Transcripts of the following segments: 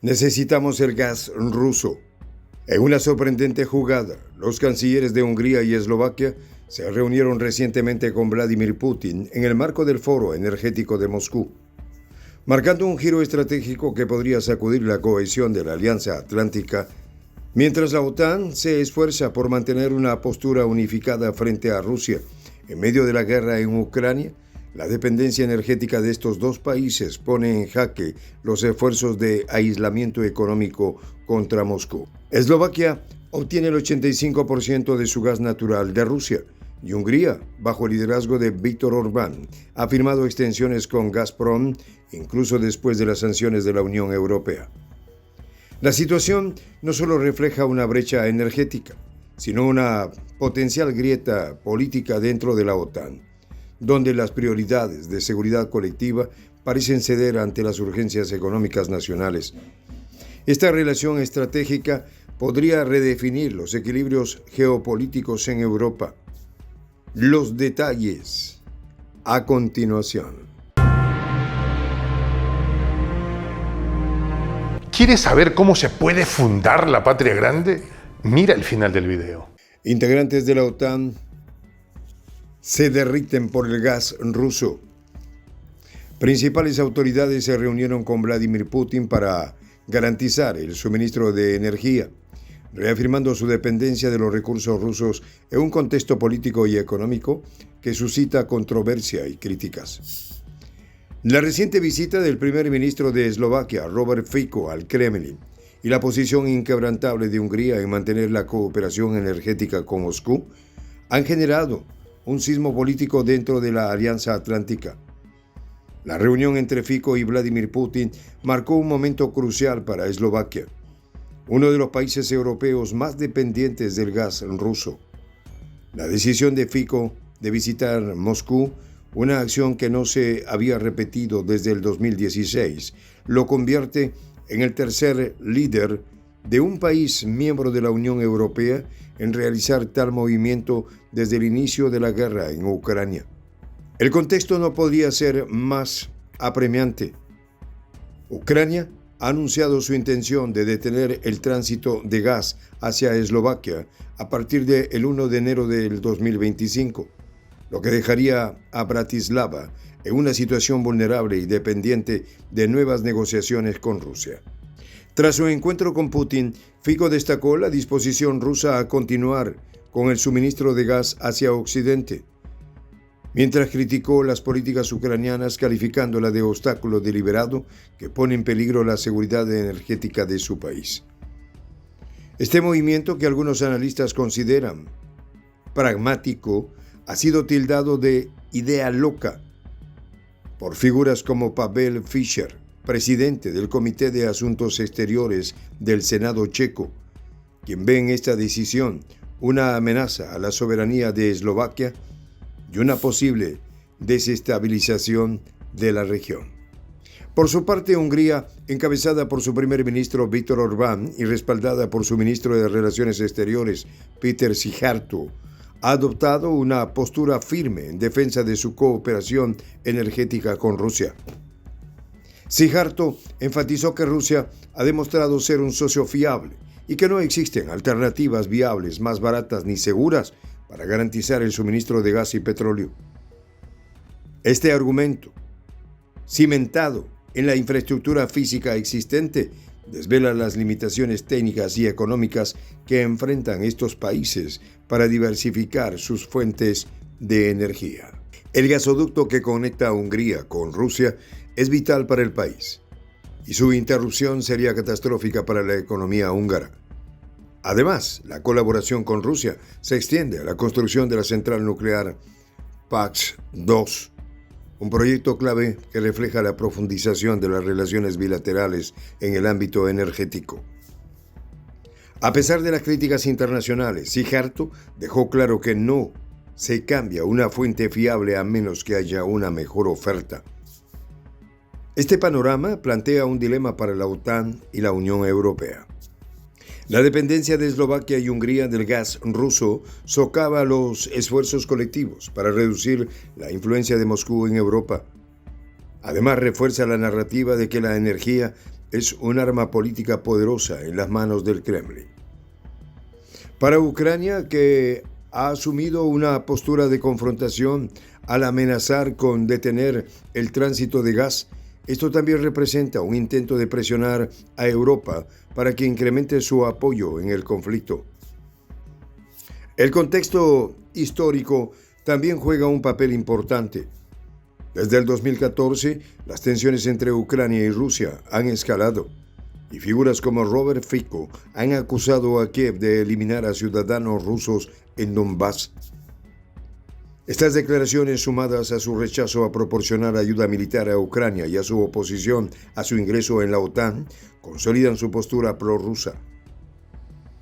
Necesitamos el gas ruso. En una sorprendente jugada, los cancilleres de Hungría y Eslovaquia se reunieron recientemente con Vladimir Putin en el marco del Foro Energético de Moscú, marcando un giro estratégico que podría sacudir la cohesión de la Alianza Atlántica, mientras la OTAN se esfuerza por mantener una postura unificada frente a Rusia. En medio de la guerra en Ucrania, la dependencia energética de estos dos países pone en jaque los esfuerzos de aislamiento económico contra Moscú. Eslovaquia obtiene el 85% de su gas natural de Rusia y Hungría, bajo el liderazgo de Viktor Orbán, ha firmado extensiones con Gazprom, incluso después de las sanciones de la Unión Europea. La situación no solo refleja una brecha energética, sino una potencial grieta política dentro de la OTAN, donde las prioridades de seguridad colectiva parecen ceder ante las urgencias económicas nacionales. Esta relación estratégica podría redefinir los equilibrios geopolíticos en Europa. Los detalles a continuación. ¿Quieres saber cómo se puede fundar la patria grande? Mira el final del video. Integrantes de la OTAN se derriten por el gas ruso. Principales autoridades se reunieron con Vladimir Putin para garantizar el suministro de energía, reafirmando su dependencia de los recursos rusos en un contexto político y económico que suscita controversia y críticas. La reciente visita del primer ministro de Eslovaquia, Robert Fico, al Kremlin, y la posición inquebrantable de Hungría en mantener la cooperación energética con Moscú han generado un sismo político dentro de la Alianza Atlántica. La reunión entre Fico y Vladimir Putin marcó un momento crucial para Eslovaquia, uno de los países europeos más dependientes del gas ruso. La decisión de Fico de visitar Moscú, una acción que no se había repetido desde el 2016, lo convierte en el tercer líder de un país miembro de la Unión Europea en realizar tal movimiento desde el inicio de la guerra en Ucrania. El contexto no podría ser más apremiante. Ucrania ha anunciado su intención de detener el tránsito de gas hacia Eslovaquia a partir del 1 de enero del 2025, lo que dejaría a Bratislava en una situación vulnerable y dependiente de nuevas negociaciones con Rusia. Tras su encuentro con Putin, Fico destacó la disposición rusa a continuar con el suministro de gas hacia Occidente, mientras criticó las políticas ucranianas calificándola de obstáculo deliberado que pone en peligro la seguridad energética de su país. Este movimiento, que algunos analistas consideran pragmático, ha sido tildado de idea loca por figuras como Pavel Fischer, presidente del Comité de Asuntos Exteriores del Senado checo, quien ve en esta decisión una amenaza a la soberanía de Eslovaquia y una posible desestabilización de la región. Por su parte, Hungría, encabezada por su primer ministro Viktor Orbán y respaldada por su ministro de Relaciones Exteriores Péter Szijjártó, ha adoptado una postura firme en defensa de su cooperación energética con Rusia. Szijjártó enfatizó que Rusia ha demostrado ser un socio fiable y que no existen alternativas viables más baratas ni seguras para garantizar el suministro de gas y petróleo. Este argumento, cimentado en la infraestructura física existente, desvela las limitaciones técnicas y económicas que enfrentan estos países para diversificar sus fuentes de energía. El gasoducto que conecta a Hungría con Rusia es vital para el país, y su interrupción sería catastrófica para la economía húngara. Además, la colaboración con Rusia se extiende a la construcción de la central nuclear Paks-2, un proyecto clave que refleja la profundización de las relaciones bilaterales en el ámbito energético. A pesar de las críticas internacionales, Szijjártó dejó claro que no se cambia una fuente fiable a menos que haya una mejor oferta. Este panorama plantea un dilema para la OTAN y la Unión Europea. La dependencia de Eslovaquia y Hungría del gas ruso socava los esfuerzos colectivos para reducir la influencia de Moscú en Europa. Además, refuerza la narrativa de que la energía es un arma política poderosa en las manos del Kremlin. Para Ucrania, que ha asumido una postura de confrontación al amenazar con detener el tránsito de gas, esto también representa un intento de presionar a Europa para que incremente su apoyo en el conflicto. El contexto histórico también juega un papel importante. Desde el 2014, las tensiones entre Ucrania y Rusia han escalado, y figuras como Robert Fico han acusado a Kiev de eliminar a ciudadanos rusos en Donbass. Estas declaraciones, sumadas a su rechazo a proporcionar ayuda militar a Ucrania y a su oposición a su ingreso en la OTAN, consolidan su postura prorrusa.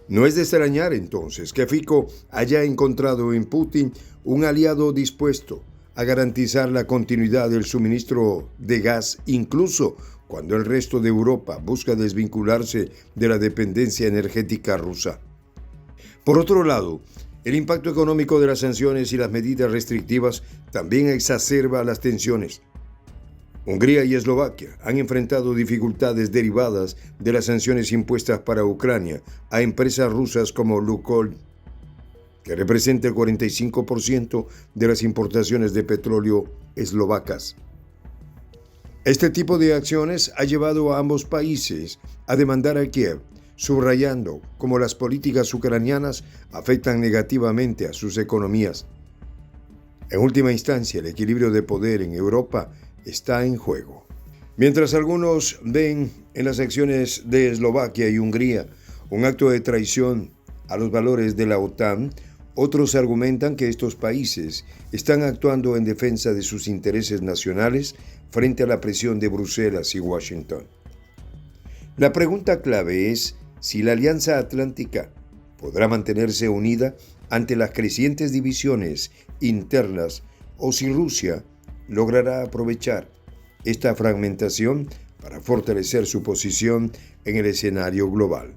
No es de extrañar entonces que Fico haya encontrado en Putin un aliado dispuesto a garantizar la continuidad del suministro de gas, incluso cuando el resto de Europa busca desvincularse de la dependencia energética rusa. Por otro lado, el impacto económico de las sanciones y las medidas restrictivas también exacerba las tensiones. Hungría y Eslovaquia han enfrentado dificultades derivadas de las sanciones impuestas para Ucrania a empresas rusas como Lukoil, que representa el 45% de las importaciones de petróleo eslovacas. Este tipo de acciones ha llevado a ambos países a demandar a Kiev, subrayando cómo las políticas ucranianas afectan negativamente a sus economías. En última instancia, el equilibrio de poder en Europa está en juego. Mientras algunos ven en las acciones de Eslovaquia y Hungría un acto de traición a los valores de la OTAN, otros argumentan que estos países están actuando en defensa de sus intereses nacionales frente a la presión de Bruselas y Washington. La pregunta clave es si la Alianza Atlántica podrá mantenerse unida ante las crecientes divisiones internas o si Rusia logrará aprovechar esta fragmentación para fortalecer su posición en el escenario global.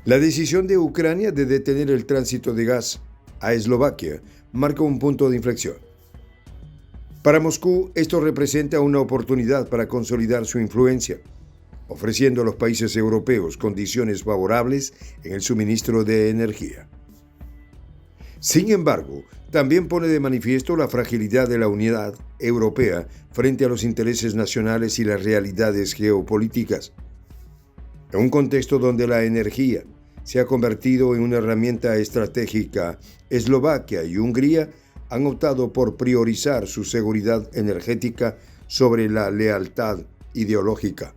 La decisión de Ucrania de detener el tránsito de gas a Eslovaquia marca un punto de inflexión. Para Moscú, esto representa una oportunidad para consolidar su influencia, ofreciendo a los países europeos condiciones favorables en el suministro de energía. Sin embargo, también pone de manifiesto la fragilidad de la unidad europea frente a los intereses nacionales y las realidades geopolíticas. En un contexto donde la energía se ha convertido en una herramienta estratégica, Eslovaquia y Hungría han optado por priorizar su seguridad energética sobre la lealtad ideológica.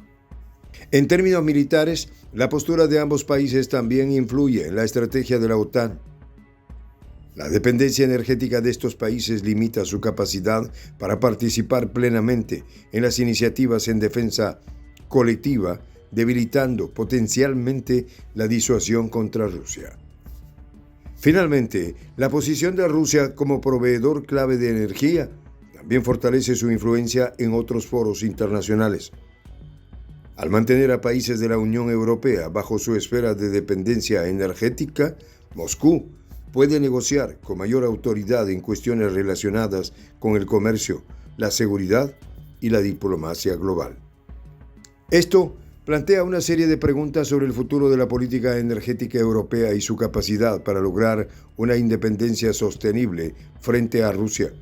En términos militares, la postura de ambos países también influye en la estrategia de la OTAN. La dependencia energética de estos países limita su capacidad para participar plenamente en las iniciativas en defensa colectiva, debilitando potencialmente la disuasión contra Rusia. Finalmente, la posición de Rusia como proveedor clave de energía también fortalece su influencia en otros foros internacionales. Al mantener a países de la Unión Europea bajo su esfera de dependencia energética, Moscú puede negociar con mayor autoridad en cuestiones relacionadas con el comercio, la seguridad y la diplomacia global. Esto plantea una serie de preguntas sobre el futuro de la política energética europea y su capacidad para lograr una independencia sostenible frente a Rusia.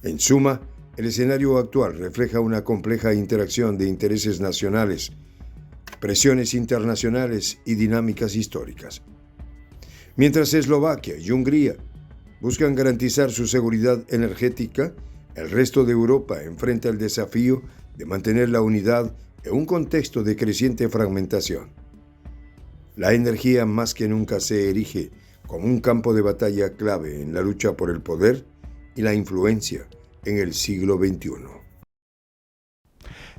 En suma, el escenario actual refleja una compleja interacción de intereses nacionales, presiones internacionales y dinámicas históricas. Mientras Eslovaquia y Hungría buscan garantizar su seguridad energética, el resto de Europa enfrenta el desafío de mantener la unidad en un contexto de creciente fragmentación. La energía más que nunca se erige como un campo de batalla clave en la lucha por el poder y la influencia en el siglo XXI.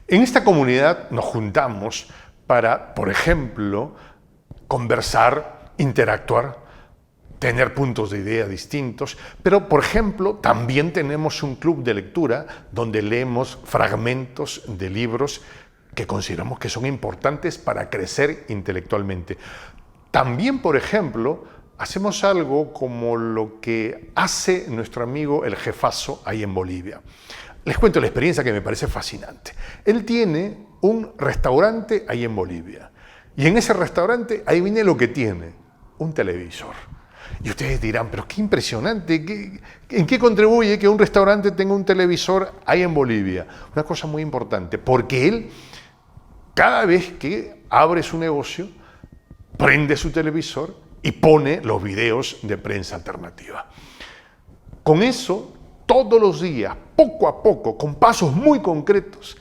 En esta comunidad nos juntamos para, por ejemplo, conversar, interactuar, tener puntos de idea distintos, pero, por ejemplo, también tenemos un club de lectura donde leemos fragmentos de libros que consideramos que son importantes para crecer intelectualmente. También, por ejemplo, hacemos algo como lo que hace nuestro amigo el jefazo ahí en Bolivia. Les cuento la experiencia que me parece fascinante. Él tiene un restaurante ahí en Bolivia. Y en ese restaurante, ahí viene lo que tiene, un televisor. Y ustedes dirán, pero qué impresionante, ¿en qué contribuye que un restaurante tenga un televisor ahí en Bolivia? Una cosa muy importante, porque él, cada vez que abre su negocio, prende su televisor y pone los videos de Prensa Alternativa. Con eso, todos los días, poco a poco, con pasos muy concretos,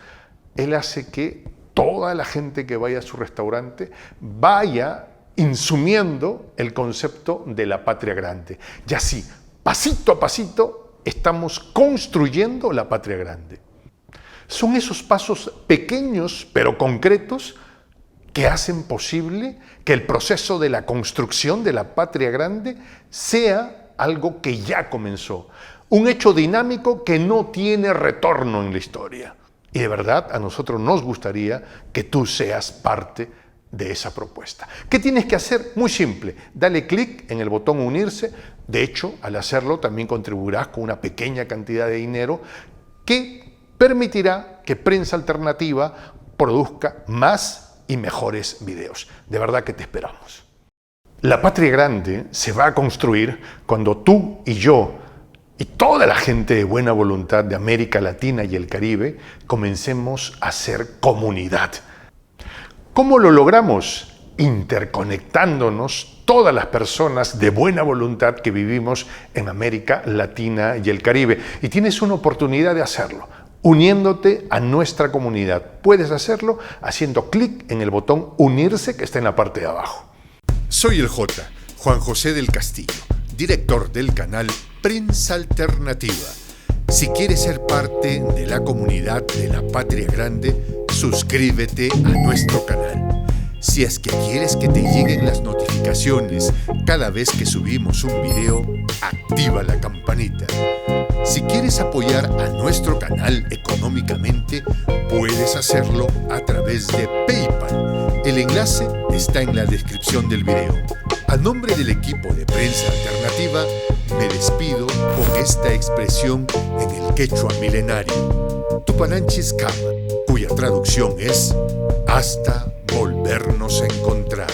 él hace que toda la gente que vaya a su restaurante vaya insumiendo el concepto de la patria grande. Y así, pasito a pasito, estamos construyendo la patria grande. Son esos pasos pequeños pero concretos que hacen posible que el proceso de la construcción de la patria grande sea algo que ya comenzó. Un hecho dinámico que no tiene retorno en la historia. Y de verdad, a nosotros nos gustaría que tú seas parte de esa propuesta. ¿Qué tienes que hacer? Muy simple. Dale clic en el botón unirse. De hecho, al hacerlo también contribuirás con una pequeña cantidad de dinero que permitirá que Prensa Alternativa produzca más y mejores videos. De verdad que te esperamos. La patria grande se va a construir cuando tú y yo y toda la gente de buena voluntad de América Latina y el Caribe comencemos a ser comunidad. ¿Cómo lo logramos? Interconectándonos todas las personas de buena voluntad que vivimos en América Latina y el Caribe. Y tienes una oportunidad de hacerlo, uniéndote a nuestra comunidad. Puedes hacerlo haciendo clic en el botón unirse que está en la parte de abajo. Soy el J, Juan José del Castillo, director del canal Prensa Alternativa. Si quieres ser parte de la comunidad de la Patria Grande, suscríbete a nuestro canal. Si es que quieres que te lleguen las notificaciones cada vez que subimos un video, activa la campanita. Si quieres apoyar a nuestro canal económicamente, puedes hacerlo a través de PayPal. El enlace está en la descripción del video. A nombre del equipo de Prensa Alternativa, me despido con esta expresión en el quechua milenario, Tupananchis Kama, cuya traducción es hasta volvernos a encontrar.